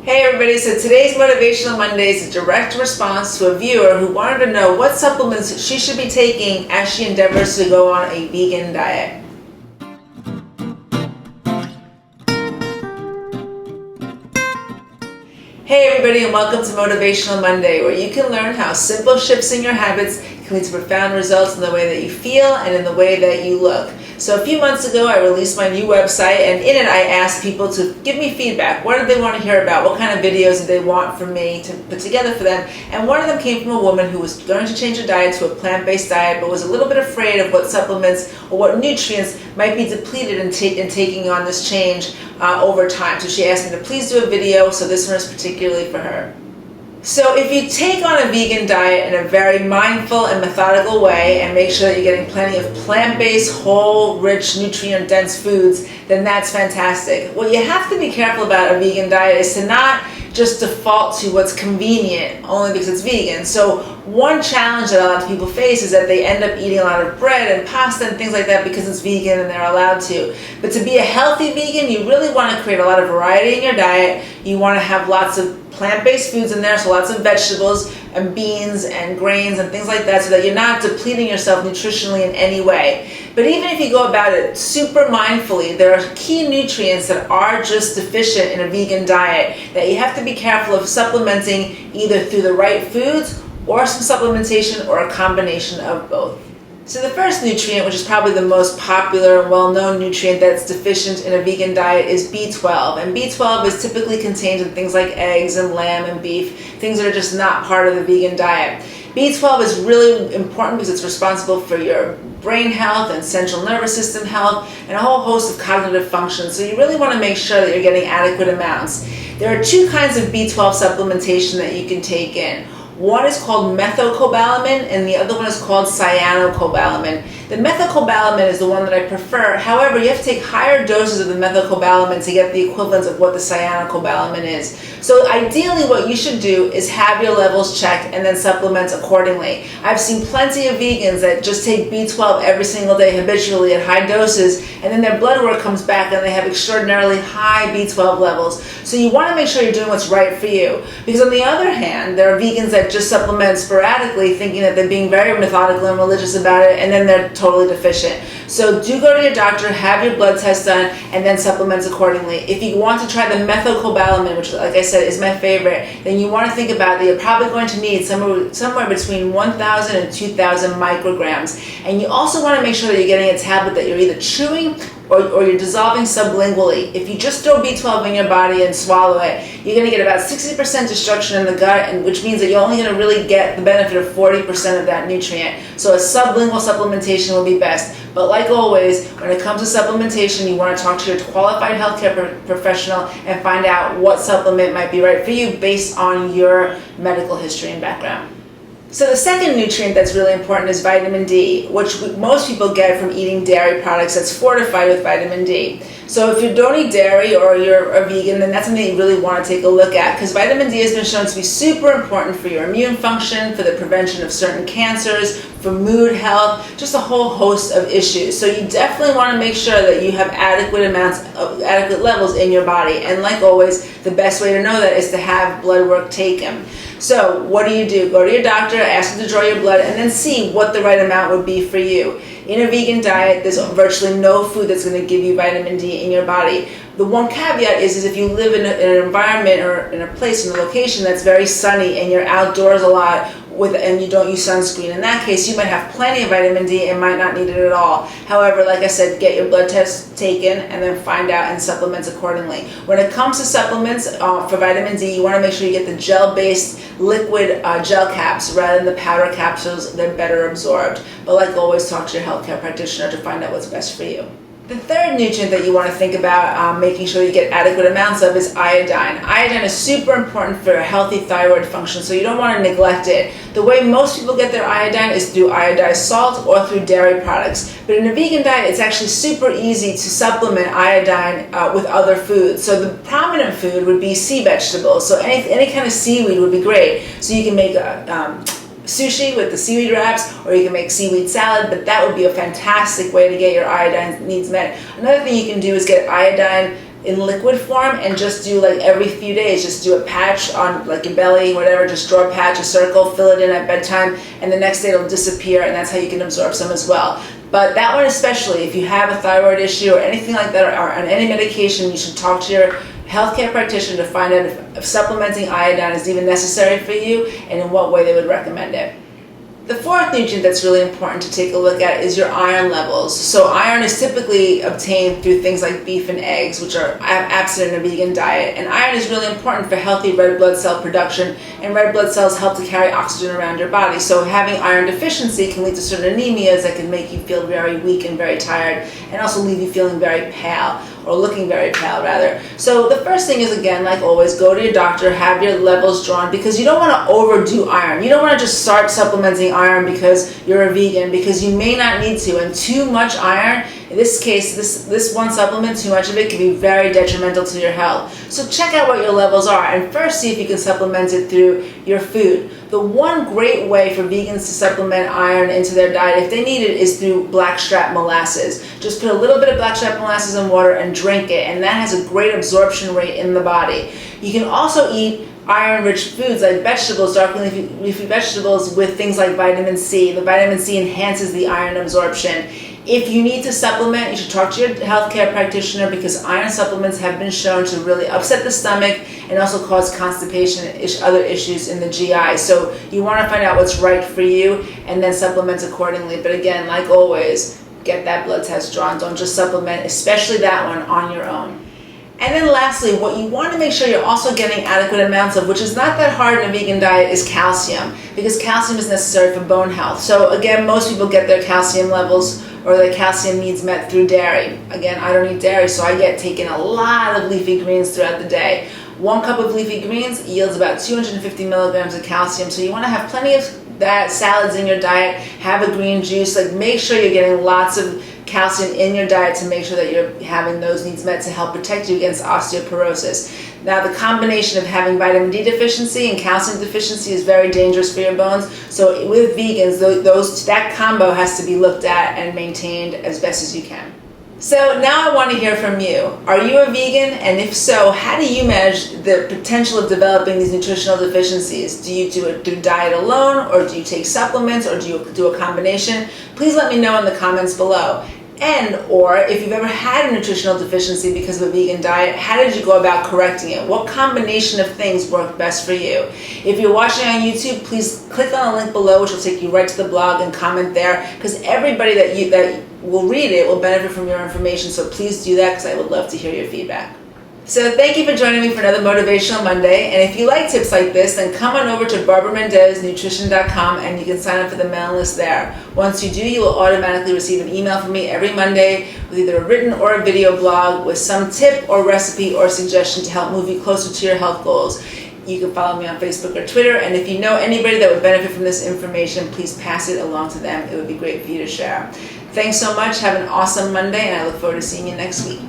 Hey everybody, so today's Motivational Monday is a direct response to a viewer who wanted to know what supplements she should be taking as she endeavors to go on a vegan diet. Hey everybody, and welcome to Motivational Monday, where you can learn how simple shifts in your habits can lead to profound results in the way that you feel and in the way that you look. So a few months ago, I released my new website, and in it I asked people to give me feedback. What did they want to hear about? What kind of videos did they want from me to put together for them? And one of them came from a woman who was going to change her diet to a plant-based diet, but was a little bit afraid of what supplements or what nutrients might be depleted in taking on this change over time. So she asked me to please do a video, so this one is particularly for her. So if you take on a vegan diet in a very mindful and methodical way and make sure that you're getting plenty of plant-based, whole, rich, nutrient-dense foods, then that's fantastic. What you have to be careful about a vegan diet is to not just default to what's convenient only because it's vegan. So one challenge that a lot of people face is that they end up eating a lot of bread and pasta and things like that because it's vegan and they're allowed to. But to be a healthy vegan, you really want to create a lot of variety in your diet. You want to have lots of plant-based foods in there, so lots of vegetables and beans and grains and things like that, so that you're not depleting yourself nutritionally in any way. But even if you go about it super mindfully, there are key nutrients that are just deficient in a vegan diet that you have to be careful of supplementing either through the right foods or some supplementation or a combination of both. So the first nutrient, which is probably the most popular and well-known nutrient that's deficient in a vegan diet, is B12. And B12 is typically contained in things like eggs and lamb and beef, things that are just not part of the vegan diet. B12 is really important because it's responsible for your brain health and central nervous system health and a whole host of cognitive functions. So you really want to make sure that you're getting adequate amounts. There are two kinds of B12 supplementation that you can take in. One is called Methylcobalamin and the other one is called Cyanocobalamin. The Methylcobalamin is the one that I prefer. However, you have to take higher doses of the Methylcobalamin to get the equivalent of what the Cyanocobalamin is. So ideally what you should do is have your levels checked and then supplement accordingly. I've seen plenty of vegans that just take B12 every single day habitually at high doses, and then their blood work comes back and they have extraordinarily high B12 levels. So you want to make sure you're doing what's right for you. Because on the other hand, there are vegans that just supplement sporadically thinking that they're being very methodical and religious about it, and then they're totally deficient. So do go to your doctor, have your blood test done, and then supplement accordingly. If you want to try the Methylcobalamin, which like I said is my favorite, then you want to think about that you're probably going to need somewhere between 1,000 and 2,000 micrograms. And you also want to make sure that you're getting a tablet that you're either chewing or you're dissolving sublingually. If you just throw B12 in your body and swallow it, you're going to get about 60% destruction in the gut, and which means that you're only going to really get the benefit of 40% of that nutrient. So a sublingual supplementation will be best. But like always, when it comes to supplementation, you want to talk to your qualified healthcare professional and find out what supplement might be right for you based on your medical history and background. So the second nutrient that's really important is vitamin D, which most people get from eating dairy products that's fortified with vitamin D. So if you don't eat dairy or you're a vegan, then that's something you really want to take a look at, because vitamin D has been shown to be super important for your immune function, for the prevention of certain cancers, for mood health, just a whole host of issues. So you definitely want to make sure that you have adequate levels in your body. And like always, the best way to know that is to have blood work taken. So what do? Go to your doctor, ask them to draw your blood, and then see what the right amount would be for you. In a vegan diet, there's virtually no food that's going to give you vitamin D in your body. The one caveat is if you live in an environment or in a place, in a location that's very sunny and you're outdoors a lot and you don't use sunscreen. In that case, you might have plenty of vitamin D and might not need it at all. However, like I said, get your blood test taken and then find out and supplement accordingly. When it comes to supplements for vitamin D, you want to make sure you get the gel-based liquid gel caps rather than the powder capsules. They're better absorbed. But like always, talk to your healthcare practitioner to find out what's best for you. The third nutrient that you want to think about making sure you get adequate amounts of is iodine. Iodine is super important for a healthy thyroid function, so you don't want to neglect it. The way most people get their iodine is through iodized salt or through dairy products. But in a vegan diet, it's actually super easy to supplement iodine with other foods. So the prominent food would be sea vegetables. So any kind of seaweed would be great. So you can make sushi with the seaweed wraps, or you can make seaweed salad, but that would be a fantastic way to get your iodine needs met. Another thing you can do is get iodine in liquid form and just do like every few days, just do a patch on like your belly, whatever, just draw a patch, a circle, fill it in at bedtime, and the next day it'll disappear, and that's how you can absorb some as well. But that one especially, if you have a thyroid issue or anything like that, or on any medication, you should talk to your healthcare practitioner to find out if supplementing iodine is even necessary for you and in what way they would recommend it. The fourth nutrient that's really important to take a look at is your iron levels. So iron is typically obtained through things like beef and eggs, which are absent in a vegan diet. And iron is really important for healthy red blood cell production, and red blood cells help to carry oxygen around your body. So having iron deficiency can lead to certain anemias that can make you feel very weak and very tired, and also leave you feeling very pale, or looking very pale rather. So the first thing is, again, like always, go to your doctor, have your levels drawn, because you don't want to overdo iron. You don't want to just start supplementing iron because you're a vegan, because you may not need to. And too much iron, in this case, this one supplement, too much of it can be very detrimental to your health. So check out what your levels are, and first see if you can supplement it through your food. The one great way for vegans to supplement iron into their diet, if they need it, is through blackstrap molasses. Just put a little bit of blackstrap molasses in water and drink it, and that has a great absorption rate in the body. You can also eat iron-rich foods like vegetables, dark leafy vegetables, with things like vitamin C. The vitamin C enhances the iron absorption. If you need to supplement, you should talk to your healthcare practitioner, because iron supplements have been shown to really upset the stomach and also cause constipation and other issues in the GI. So you want to find out what's right for you and then supplement accordingly. But again, like always, get that blood test drawn. Don't just supplement, especially that one, on your own. And then lastly, what you want to make sure you're also getting adequate amounts of, which is not that hard in a vegan diet, is calcium, because calcium is necessary for bone health. So again, most people get their calcium levels or their calcium needs met through dairy. Again, I don't eat dairy, so I get taken a lot of leafy greens throughout the day. 1 cup of leafy greens yields about 250 milligrams of calcium, so you want to have plenty of that salads in your diet, have a green juice, like make sure you're getting lots of calcium in your diet to make sure that you're having those needs met to help protect you against osteoporosis. Now, the combination of having vitamin D deficiency and calcium deficiency is very dangerous for your bones. So with vegans, that combo has to be looked at and maintained as best as you can. So now I want to hear from you. Are you a vegan? And if so, how do you manage the potential of developing these nutritional deficiencies? Do you do it through diet alone, or do you take supplements, or do you do a combination? Please let me know in the comments below. And or if you've ever had a nutritional deficiency because of a vegan diet, how did you go about correcting it? What combination of things worked best for you? If you're watching on YouTube, please click on the link below, which will take you right to the blog, and comment there, because everybody that will read it will benefit from your information. So please do that, because I would love to hear your feedback. So thank you for joining me for another Motivational Monday. And if you like tips like this, then come on over to BarbaraMendezNutrition.com and you can sign up for the mailing list there. Once you do, you will automatically receive an email from me every Monday with either a written or a video blog with some tip or recipe or suggestion to help move you closer to your health goals. You can follow me on Facebook or Twitter, and if you know anybody that would benefit from this information, please pass it along to them. It would be great for you to share. Thanks so much. Have an awesome Monday, and I look forward to seeing you next week.